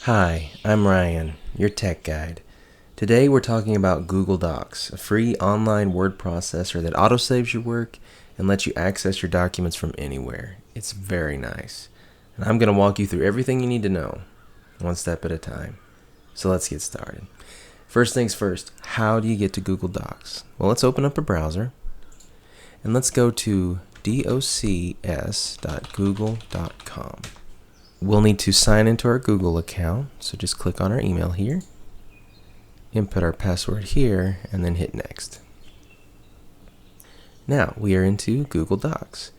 Hi, I'm Ryan, your tech guide. Today we're talking about Google Docs, a free online word processor that autosaves your work and lets you access your documents from anywhere. It's very nice. And I'm going to walk you through everything you need to know, one step at a time. So let's get started. First things first, how do you get to Google Docs? Well, let's open up a browser and let's go to docs.google.com. We'll need to sign into our Google account, so just click on our email here, input our password here, and then hit next. Now we are into Google Docs.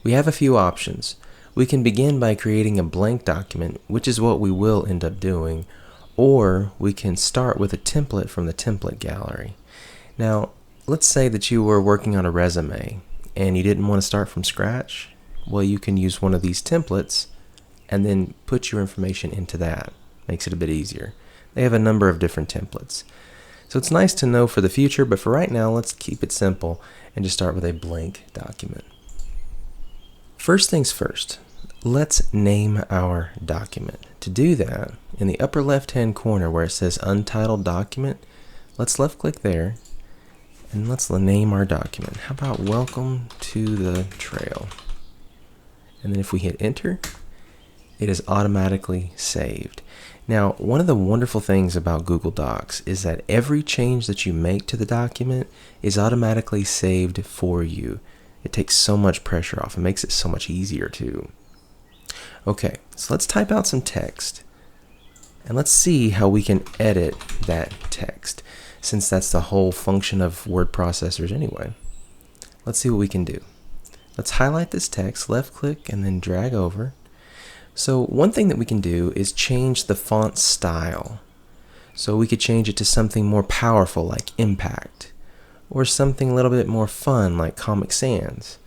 We have a few options. We can begin by creating a blank document, which is what we will end up doing, or we can start with a template from the template gallery. Now, let's say that you were working on a resume and you didn't want to start from scratch. Well, you can use one of these templates and then put your information into that. Makes it a bit easier. They have a number of different templates. So it's nice to know for the future, but for right now, let's keep it simple and just start with a blank document. First things first, let's name our document. To do that, in the upper left-hand corner where it says Untitled Document, let's left-click there and let's name our document. How about Welcome to the Trail? And then if we hit Enter, it is automatically saved. Now, one of the wonderful things about Google Docs is that every change that you make to the document is automatically saved for you. It takes so much pressure off. It makes it so much easier too. Okay, so let's type out some text and let's see how we can edit that text, since that's the whole function of word processors anyway. Let's see what we can do. Let's highlight this text, left click, and then drag over. So one thing that we can do is change the font style. So we could change it to something more powerful like Impact, or something a little bit more fun like Comic Sans.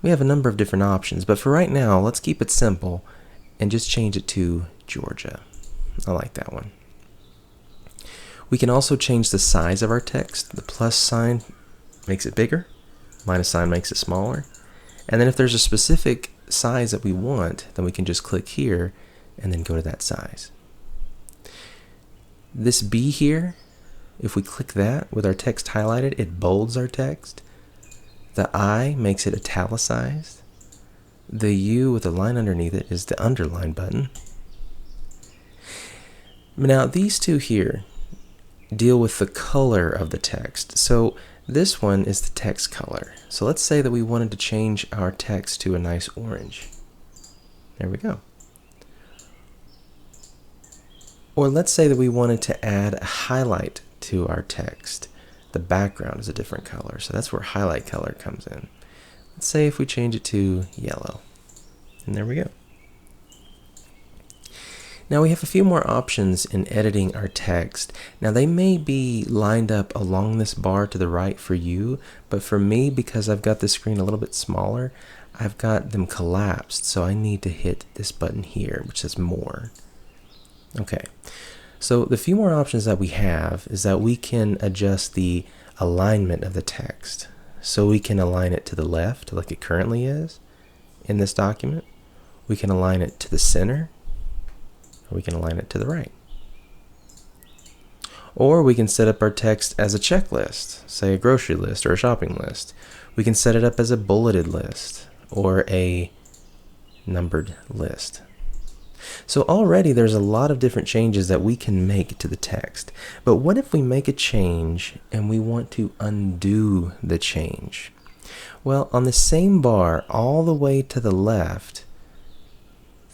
We have a number of different options, but for right now, let's keep it simple and just change it to Georgia. I like that one. We can also change the size of our text. The plus sign makes it bigger, minus sign makes it smaller. And then if there's a specific size that we want, then we can just click here and then go to that size. This B here, if we click that with our text highlighted, it bolds our text. The I makes it italicized. The U with a line underneath it is the underline button. Now these two here deal with the color of the text. So this one is the text color. So let's say that we wanted to change our text to a nice orange. There we go. Or let's say that we wanted to add a highlight to our text. The background is a different color, so that's where highlight color comes in. Let's say if we change it to yellow. And there we go. Now we have a few more options in editing our text. Now they may be lined up along this bar to the right for you, but for me, because I've got the screen a little bit smaller, I've got them collapsed, so I need to hit this button here, which says More. Okay, so the few more options that we have is that we can adjust the alignment of the text. So we can align it to the left like it currently is in this document. We can align it to the center, or we can align it to the right. Or we can set up our text as a checklist, say a grocery list or a shopping list. We can set it up as a bulleted list or a numbered list. So already there's a lot of different changes that we can make to the text. But what if we make a change and we want to undo the change? Well, on the same bar all the way to the left,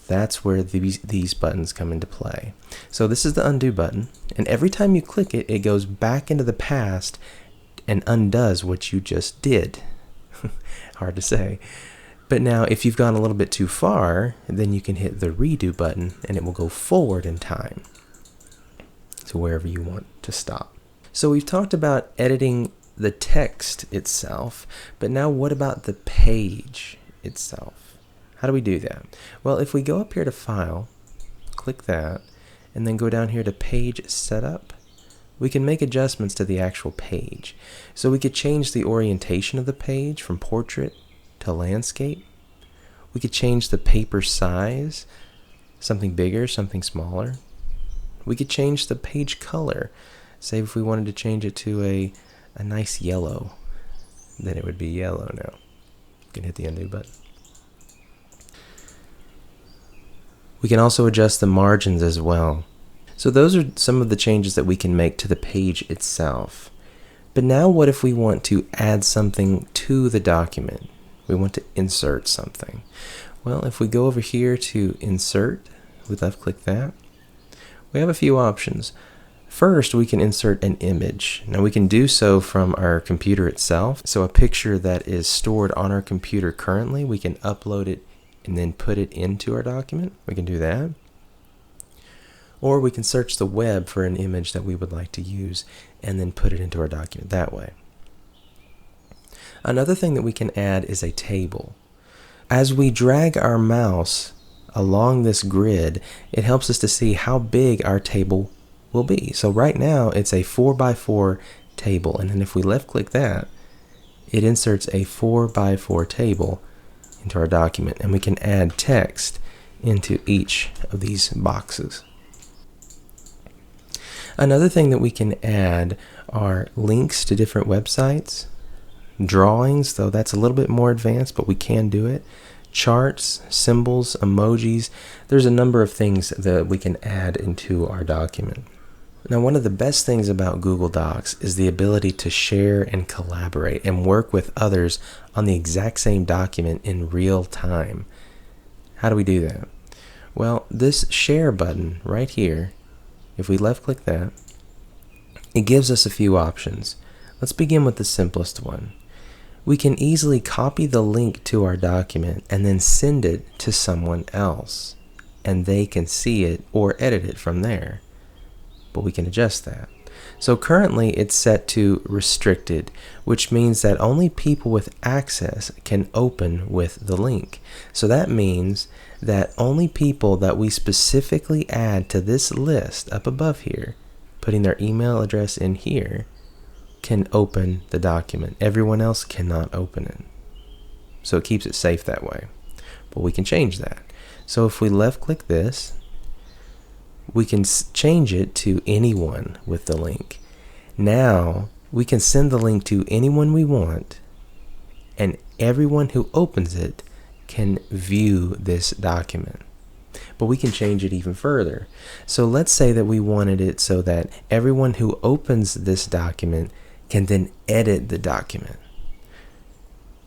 that's where these buttons come into play. So this is the undo button, and every time you click it, it goes back into the past and undoes what you just did. Hard to say. But now if you've gone a little bit too far, then you can hit the redo button and it will go forward in time to wherever you want to stop. So we've talked about editing the text itself, but now what about the page itself? How do we do that? Well, if we go up here to File, click that, and then go down here to Page Setup, we can make adjustments to the actual page. So we could change the orientation of the page from portrait to landscape. We could change the paper size. something bigger, something smaller. We could change the page color. Say if we wanted to change it to a nice yellow, then it would be yellow now. You can hit the undo button. We can also adjust the margins as well. So those are some of the changes that we can make to the page itself. But now what if we want to add something to the document? We want to insert something. Well, if we go over here to insert, we left click that. We have a few options. First, we can insert an image. Now we can do so from our computer itself. So a picture that is stored on our computer currently, we can upload it and then put it into our document. We can do that. Or we can search the web for an image that we would like to use and then put it into our document that way. Another thing that we can add is a table. As we drag our mouse along this grid, it helps us to see how big our table will be. So right now it's a 4x4 table, and then if we left click that, it inserts a 4x4 table into our document, and we can add text into each of these boxes. Another thing that we can add are links to different websites, drawings, though that's a little bit more advanced, but we can do it, charts, symbols, emojis. There's a number of things that we can add into our document. Now, one of the best things about Google Docs is the ability to share and collaborate and work with others on the exact same document in real time. How do we do that? Well, this share button right here, if we left click that, it gives us a few options. Let's begin with the simplest one. We can easily copy the link to our document and then send it to someone else, and they can see it or edit it from there. But we can adjust that. So currently it's set to restricted, which means that only people with access can open with the link. So that means that only people that we specifically add to this list up above here, putting their email address in here, can open the document. Everyone else cannot open it. So it keeps it safe that way. But we can change that. So if we left click this, we can change it to anyone with the link. Now we can send the link to anyone we want, and everyone who opens it can view this document. But we can change it even further. So let's say that we wanted it so that everyone who opens this document can then edit the document.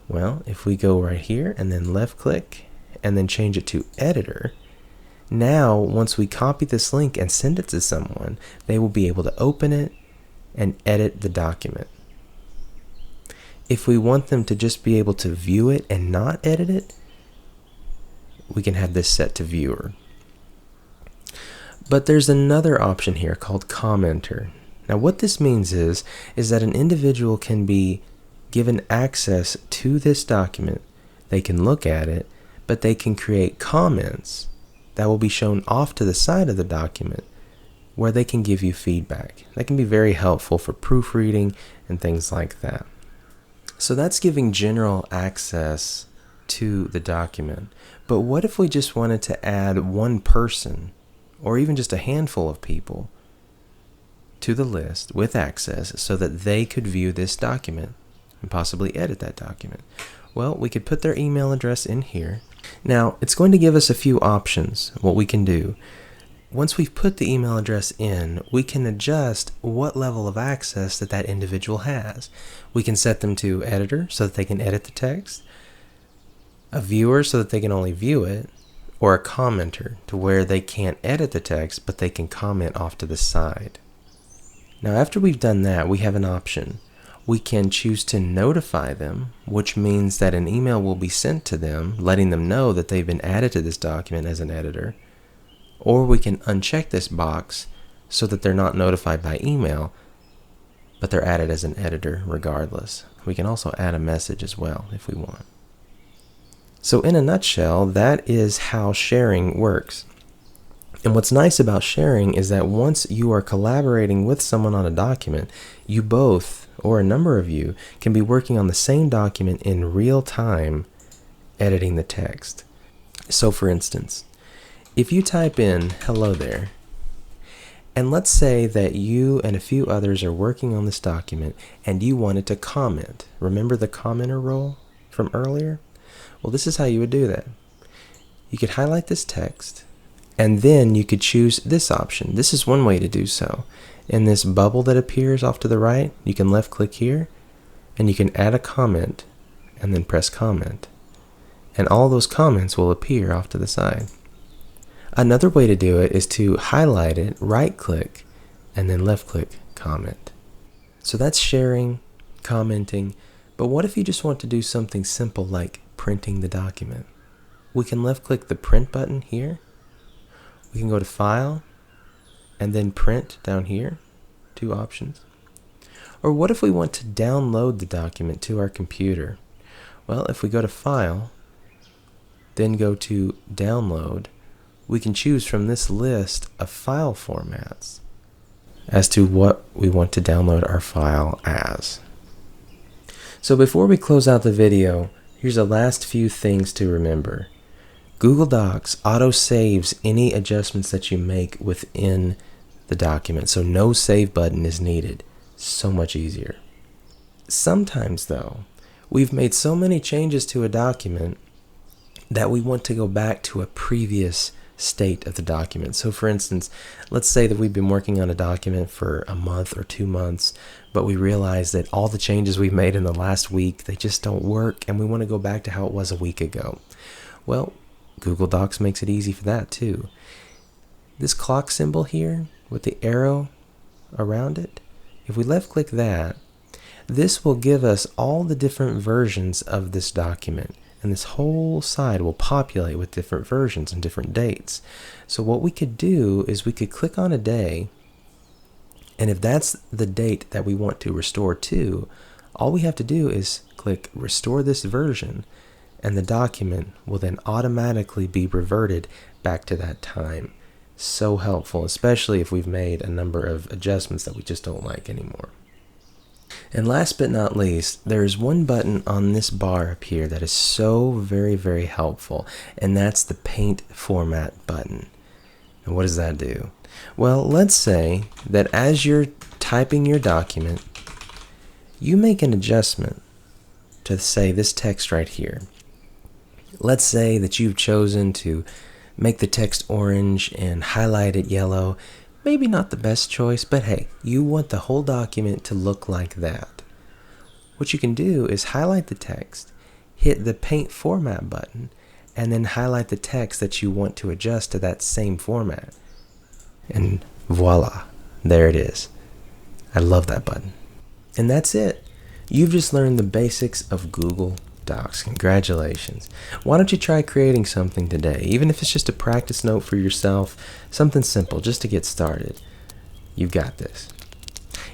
Well, if we go right here and then left click and then change it to editor, now once we copy this link and send it to someone, they will be able to open it and edit the document. If we want them to just be able to view it and not edit it, we can have this set to viewer. But there's another option here called commenter. Now what this means is that an individual can be given access to this document. They can look at it, but they can create comments that will be shown off to the side of the document where they can give you feedback. That can be very helpful for proofreading and things like that. So that's giving general access to the document. But what if we just wanted to add one person or even just a handful of people to the list with access so that they could view this document and possibly edit that document? Well, we could put their email address in here. Now, it's going to give us a few options, what we can do. Once we've put the email address in, we can adjust what level of access that individual has. We can set them to editor so that they can edit the text, a viewer so that they can only view it, or a commenter to where they can't edit the text, but they can comment off to the side. Now, after we've done that, we have an option. We can choose to notify them, which means that an email will be sent to them, letting them know that they've been added to this document as an editor. Or we can uncheck this box so that they're not notified by email, but they're added as an editor regardless. We can also add a message as well if we want. So in a nutshell, that is how sharing works. And what's nice about sharing is that once you are collaborating with someone on a document, you both, or a number of you, can be working on the same document in real time, editing the text. So for instance, If you type in hello there, and let's say that you and a few others are working on this document and you wanted to comment. Remember the commenter role from earlier? Well, this is how you would do that. You could highlight this text, and then you could choose this option. This is one way to do so. In this bubble that appears off to the right, you can left click here, and you can add a comment, and then press comment. And all those comments will appear off to the side. Another way to do it is to highlight it, right click, and then left click comment. So that's sharing, commenting, but what if you just want to do something simple like printing the document? We can left click the print button here. We can go to File, and then Print down here, 2 options. Or what if we want to download the document to our computer? Well, if we go to File, then go to Download, we can choose from this list of file formats as to what we want to download our file as. So before we close out the video, here's the last few things to remember. Google Docs auto-saves any adjustments that you make within the document, so no save button is needed. So much easier. Sometimes though, we've made so many changes to a document that we want to go back to a previous state of the document. So for instance, let's say that we've been working on a document for a month or 2 months, but we realize that all the changes we've made in the last week, they just don't work, and we want to go back to how it was a week ago. Well, Google Docs makes it easy for that too. This clock symbol here with the arrow around it, if we left click that, this will give us all the different versions of this document. And this whole side will populate with different versions and different dates. So what we could do is we could click on a day, and if that's the date that we want to restore to, all we have to do is click Restore this version, and the document will then automatically be reverted back to that time. So helpful, especially if we've made a number of adjustments that we just don't like anymore. And last but not least, there is one button on this bar up here that is so very, very helpful, and that's the Paint Format button. And what does that do? Well, let's say that as you're typing your document, you make an adjustment to say this text right here. Let's say that you've chosen to make the text orange and highlight it yellow. Maybe not the best choice, but hey, you want the whole document to look like that. What you can do is highlight the text, hit the Paint Format button, and then highlight the text that you want to adjust to that same format. And voila, there it is. I love that button. And that's it. You've just learned the basics of Google Docs. Congratulations. Why don't you try creating something today, even if it's just a practice note for yourself, something simple just to get started. You've got this.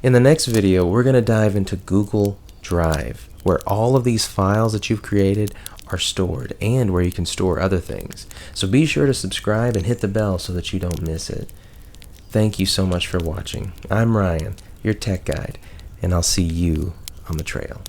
In the next video, we're going to dive into Google Drive, where all of these files that you've created are stored and where you can store other things. So be sure to subscribe and hit the bell so that you don't miss it. Thank you so much for watching. I'm Ryan, your tech guide, and I'll see you on the trail.